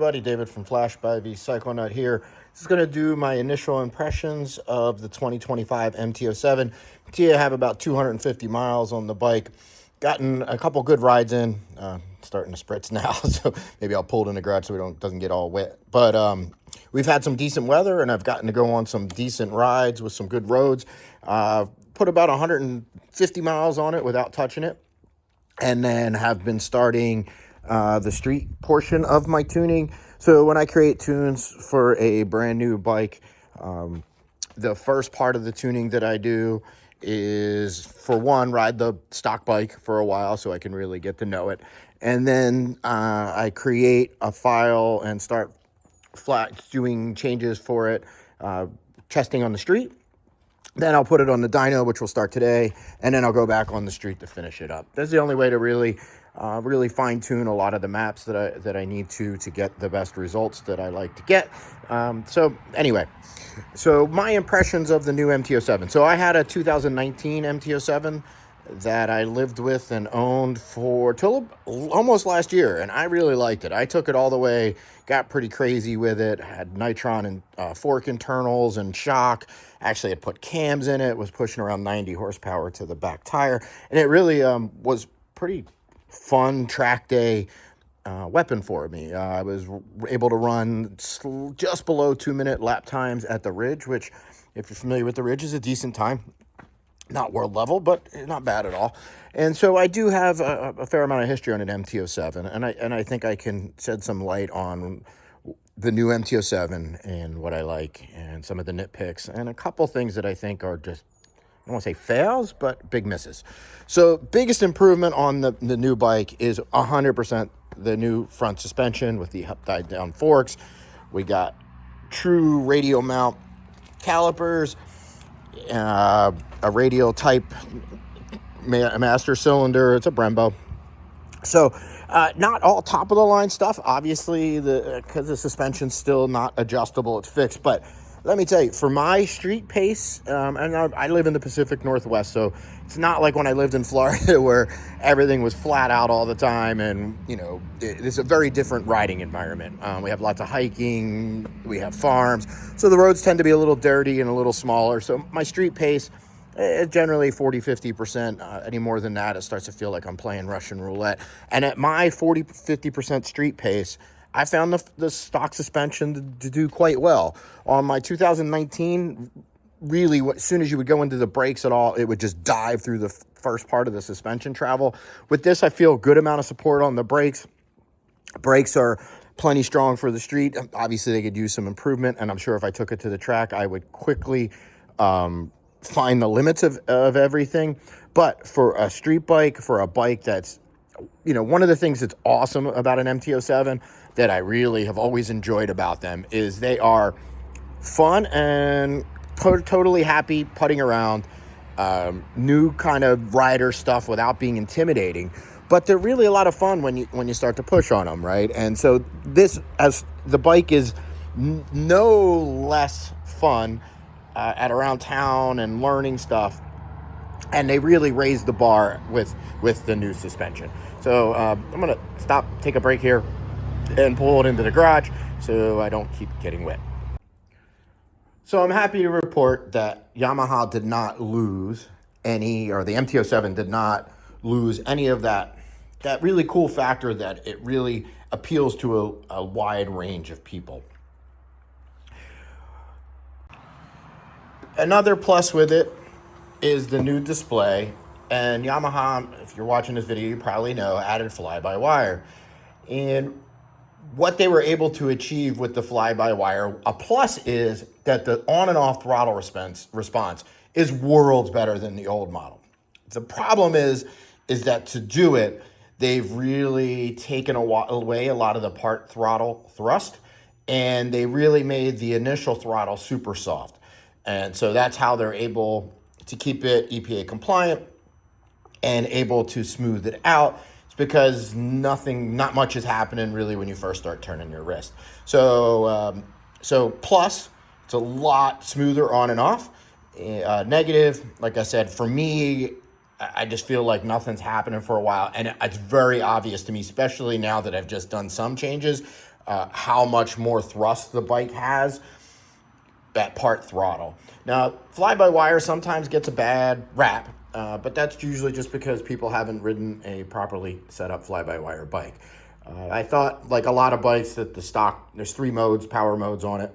everybody, David from Flash by the Cyclonaut here. This is going to do my initial impressions of the 2025 MT07. I have about 250 miles on the bike. Gotten a couple good rides in, starting to spritz now, so maybe I'll pull it in the garage so it doesn't get all wet. But we've had some decent weather, and I've gotten to go on some decent rides with some good roads. Put about 150 miles on it without touching it, and then have been starting the street portion of my tuning. So when I create tunes for a brand new bike, the first part of the tuning that I do is, for one, ride the stock bike for a while so I can really get to know it. And then I create a file and start doing changes for it, testing on the street. Then I'll put it on the dyno, which will start today, and then I'll go back on the street to finish it up. That's the only way to really fine-tune a lot of the maps that I need to get the best results that I like to get. So anyway, so my impressions of the new MT07. So I had a 2019 MT07 that I lived with and owned till almost last year, and I really liked it. I took it all the way, got pretty crazy with it, had nitron and fork internals and shock. Actually, I put cams in it, was pushing around 90 horsepower to the back tire, and it really was pretty fun track day weapon for me. I was able to run just below 2-minute lap times at the Ridge, which, if you're familiar with the Ridge, is a decent time. Not world level, but not bad at all. And so I do have a fair amount of history on an MT07, and I think I can shed some light on the new MT07 and what I like, and some of the nitpicks, and a couple things that I think are just, I don't want to say fails, but big misses. So biggest improvement on the new bike is 100% the new front suspension with the upside down forks. We got true radial mount calipers, a radial type master cylinder. It's a Brembo. So not all top of the line stuff, obviously, because the suspension's still not adjustable, it's fixed. But let me tell you, for my street pace, and I live in the Pacific Northwest, so it's not like when I lived in Florida where everything was flat out all the time, and it's a very different riding environment. We have lots of hiking, we have farms, so the roads tend to be a little dirty and a little smaller. So my street pace is generally 40-50%. Any more than that, it starts to feel like I'm playing Russian roulette. And at my 40-50% street pace, I found the stock suspension to do quite well. On my 2019, really, as soon as you would go into the brakes at all, it would just dive through the first part of the suspension travel. With this, I feel a good amount of support on the brakes. Brakes are plenty strong for the street. Obviously, they could use some improvement, and I'm sure if I took it to the track, I would quickly find the limits of everything. But for a street bike, for a bike that's, one of the things that's awesome about an MT07 that I really have always enjoyed about them is they are fun and totally happy putting around, new kind of rider stuff without being intimidating. But they're really a lot of fun when you start to push on them, right? And so this, as the bike is no less fun at around town and learning stuff, and they really raised the bar with the new suspension. So I'm gonna stop, take a break here, and pull it into the garage so I don't keep getting wet. So I'm happy to report that Yamaha did not lose any, or the MT07 did not lose any of that really cool factor that it really appeals to a wide range of people. Another plus with it is the new display, and Yamaha, if you're watching this video, you probably know, added fly-by-wire. And what they were able to achieve with the fly-by-wire, a plus is that the on and off throttle response is worlds better than the old model. The problem is that to do it, they've really taken away a lot of the part throttle thrust, and they really made the initial throttle super soft. And so that's how they're able to keep it EPA compliant and able to smooth it out. It's because not much is happening really when you first start turning your wrist. So plus, it's a lot smoother on and off. Negative, like I said, for me, I just feel like nothing's happening for a while, and it's very obvious to me, especially now that I've just done some changes. how much more thrust the bike has at part throttle. Now, fly-by-wire sometimes gets a bad rap, but that's usually just because people haven't ridden a properly set up fly-by-wire bike. I thought, like a lot of bikes, that the stock, there's 3 modes, power modes on it.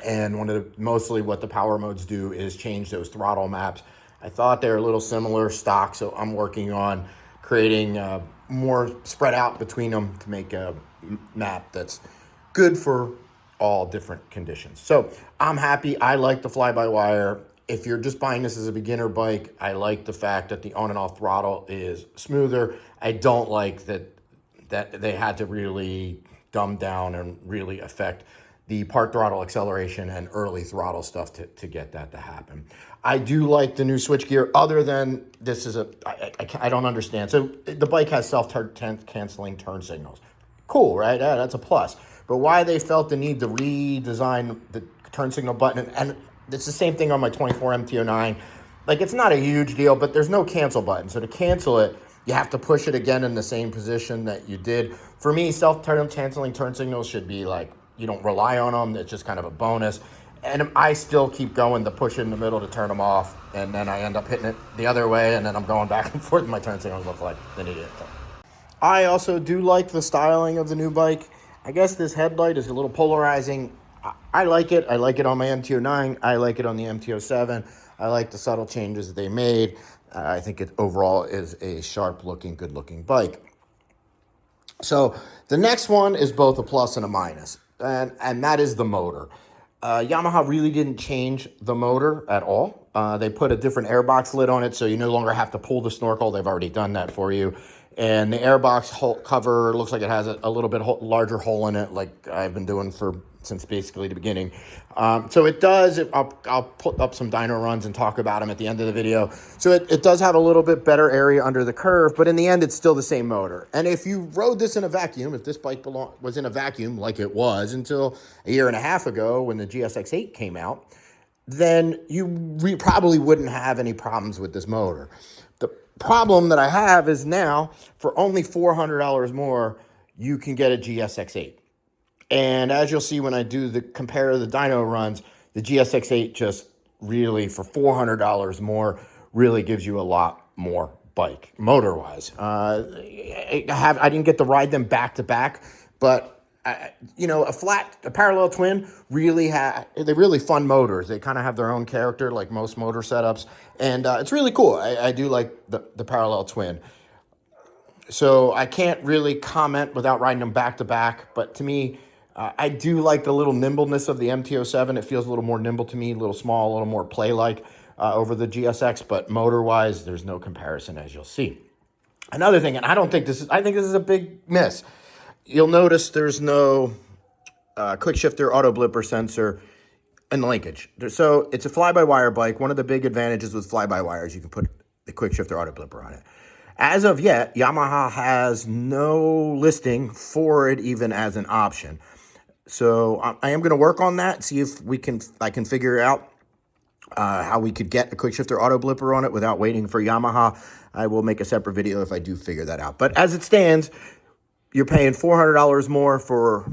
And mostly what the power modes do is change those throttle maps. I thought they're a little similar stock, so I'm working on creating more spread out between them to make a map that's good for all different conditions. So I'm happy. I like the fly-by-wire. If you're just buying this as a beginner bike, I like the fact that the on and off throttle is smoother. I don't like that they had to really dumb down and really affect the part throttle acceleration and early throttle stuff to get that to happen. I do like the new switchgear, other than this is I don't understand. So the bike has self-canceling turn signals. Cool, right? Yeah, that's a plus. But why they felt the need to redesign the turn signal button, and it's the same thing on my 24 MT09. Like, it's not a huge deal, but there's no cancel button. So to cancel it, you have to push it again in the same position that you did. For me, self-canceling turn signals should be like, you don't rely on them. It's just kind of a bonus. And I still keep going to push it in the middle to turn them off. And then I end up hitting it the other way. And then I'm going back and forth. And my turn signals look like an idiot. I also do like the styling of the new bike. I guess this headlight is a little polarizing. I like it. I like it on my MT09. I like it on the MT07. I like the subtle changes that they made. I think it overall is a sharp-looking, good-looking bike. So the next one is both a plus and a minus, and that is the motor. Yamaha really didn't change the motor at all. They put a different airbox lid on it, so you no longer have to pull the snorkel. They've already done that for you. And the airbox cover looks like it has a little bit larger hole in it, like I've been doing since basically the beginning. So it does, I'll put up some dyno runs and talk about them at the end of the video. So it does have a little bit better area under the curve, but in the end, it's still the same motor. And if you rode this in a vacuum, if this bike was in a vacuum like it was until a year and a half ago when the GSX8 came out, then you probably wouldn't have any problems with this motor. The problem that I have is now, for only $400 more, you can get a GSX8. And as you'll see when I do compare the dyno runs, the GSX8 just really, for $400 more, really gives you a lot more bike, motor-wise. I didn't get to ride them back-to-back, but a parallel twin they're really fun motors. They kind of have their own character, like most motor setups, and it's really cool. I do like the parallel twin. So I can't really comment without riding them back-to-back, but to me, I do like the little nimbleness of the MT07. It feels a little more nimble to me, a little small, a little more play-like over the GSX, but motor-wise, there's no comparison, as you'll see. Another thing, and I think this is a big miss. You'll notice there's no quick shifter auto blipper sensor in the linkage. So it's a fly-by-wire bike. One of the big advantages with fly-by-wire is you can put the quick shifter auto blipper on it. As of yet, Yamaha has no listing for it even as an option. So I am going to work on that, see if I can figure out how we could get a quick shifter auto blipper on it without waiting for Yamaha. I will make a separate video if I do figure that out. But as it stands, you're paying $400 more for,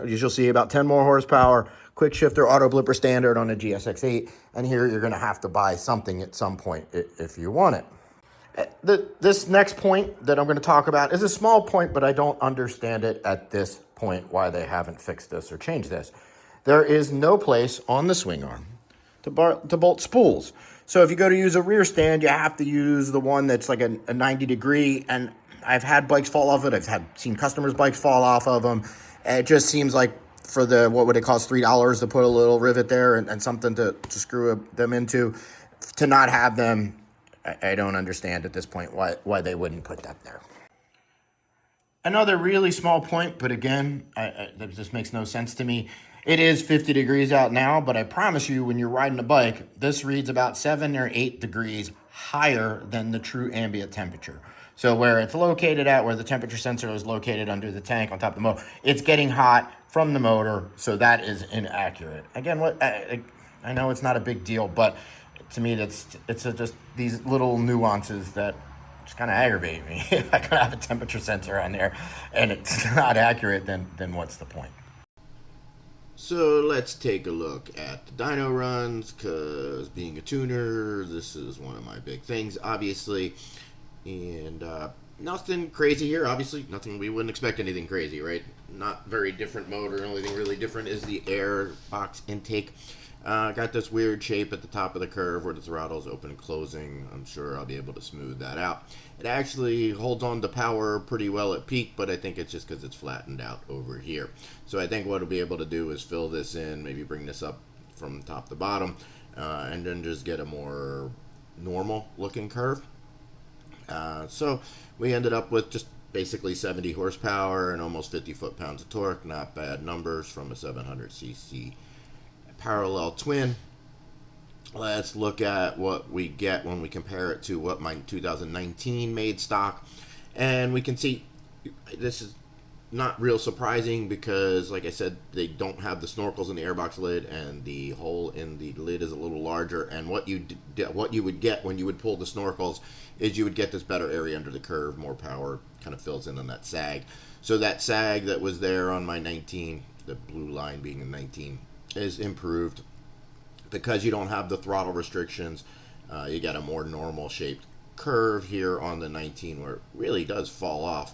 you'll see, about 10 more horsepower, quick shifter auto blipper standard on a GSX8. And here you're going to have to buy something at some point if you want it. This next point that I'm going to talk about is a small point, but I don't understand it at this point, why they haven't fixed this or changed this. There is no place on the swing arm to bolt spools. So if you go to use a rear stand, you have to use the one that's like a 90 degree, and I've had bikes fall off it. I've seen customers' bikes fall off of them. It just seems like for what would it cost, $3 to put a little rivet there and something to screw them into, to not have them. I don't understand at this point why they wouldn't put that there. Another really small point, but again, that just makes no sense to me. It is 50 degrees out now, but I promise you, when you're riding a bike, this reads about 7 or 8 degrees higher than the true ambient temperature. So where it's located at, where the temperature sensor is located under the tank on top of the motor, it's getting hot from the motor, so that is inaccurate. Again, I know it's not a big deal, but to me, it's just these little nuances that it's kind of aggravating me. If I could have a temperature sensor on there and it's not accurate, then what's the point? So let's take a look at the dyno runs, because being a tuner, this is one of my big things, obviously. And nothing crazy here, obviously. Nothing, we wouldn't expect anything crazy, right? Not very different motor. The only thing really different is the air box intake. Got this weird shape at the top of the curve where the throttle's open and closing. I'm sure I'll be able to smooth that out. It actually holds on to power pretty well at peak, but I think it's just because it's flattened out over here. So I think what I'll be able to do is fill this in, maybe bring this up from top to bottom, and then just get a more normal looking curve. So we ended up with just basically 70 horsepower and almost 50 foot-pounds of torque. Not bad numbers from a 700cc parallel twin. Let's look at what we get when we compare it to what my 2019 made stock, and we can see this is not real surprising because, like I said, they don't have the snorkels in the airbox lid, and the hole in the lid is a little larger. And what you would get when you would pull the snorkels is you would get this better area under the curve, more power, kind of fills in on that sag. So that sag that was there on my 19, the blue line being a 19, is improved because you don't have the throttle restrictions. You got a more normal shaped curve here on the 19 where it really does fall off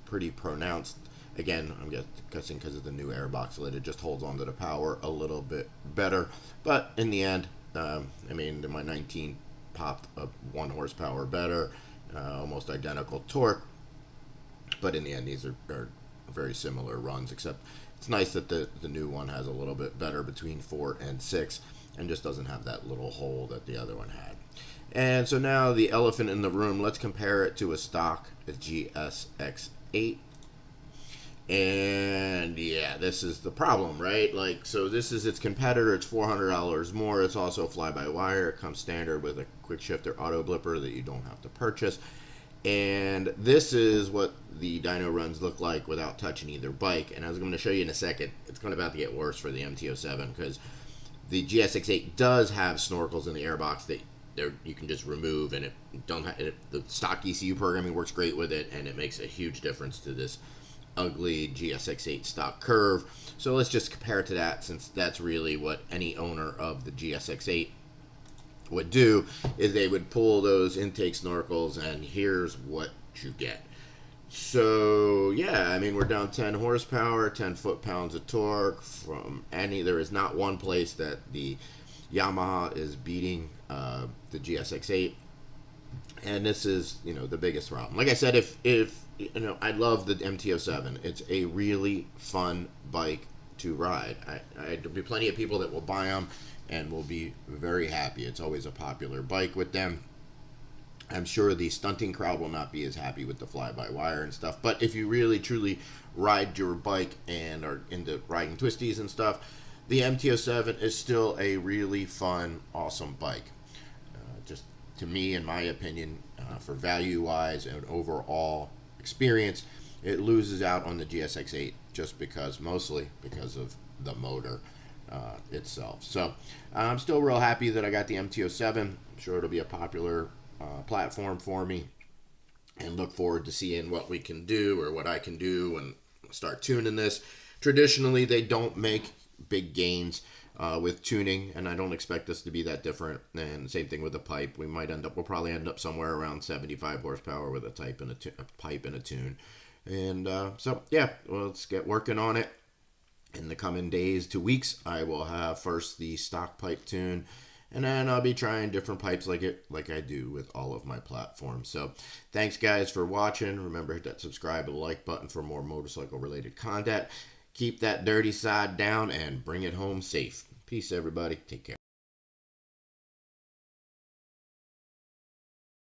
pretty pronounced. Again, I'm guessing because of the new airbox lid, it just holds on to the power a little bit better. But in the end, I mean, my 19 popped up 1 horsepower better, almost identical torque. But in the end, these are very similar runs, except it's nice that the new one has a little bit better between 4 and 6 and just doesn't have that little hole that the other one had. And so now the elephant in the room, let's compare it to a stock GSX8. And yeah, this is the problem, right? Like, so this is its competitor. It's $400 more. It's also fly-by-wire. It comes standard with a quick shifter auto blipper that you don't have to purchase. And this is what the dyno runs look like without touching either bike. And as I'm going to show you in a second, it's going to about to get worse for the MT07 because the GSX8 does have snorkels in the airbox that you can just remove, and the stock ECU programming works great with it, and it makes a huge difference to this ugly GSX8 stock curve. So let's just compare it to that, since that's really what any owner of the GSX8 would do, is they would pull those intake snorkels, and here's what you get. So yeah, I mean, we're down 10 horsepower, 10 foot-pounds of torque from there is not one place that the Yamaha is beating the GSX8, and this is, the biggest problem. Like I said, if I love the MT07. It's a really fun bike to ride. There'll be plenty of people that will buy them and will be very happy. It's always a popular bike with them. I'm sure the stunting crowd will not be as happy with the fly-by-wire and stuff, but if you really truly ride your bike and are into riding twisties and stuff, the MT07 is still a really fun, awesome bike. Just to me, in my opinion, for value-wise and overall experience, it loses out on the GSX8 just mostly because of the motor itself. So I'm still real happy that I got the MT07. I'm sure it'll be a popular platform for me, and look forward to seeing what we can do, or what I can do, and start tuning this. Traditionally, they don't make big gains with tuning, and I don't expect this to be that different. And same thing with the pipe. We'll probably end up somewhere around 75 horsepower with a pipe and a tune. And so yeah, well, let's get working on it. In the coming days to weeks, I will have first the stock pipe tune, and then I'll be trying different pipes like I do with all of my platforms. So thanks guys for watching. Remember, hit that subscribe and like button for more motorcycle related content. Keep that dirty side down and bring it home safe. Peace, everybody. Take care.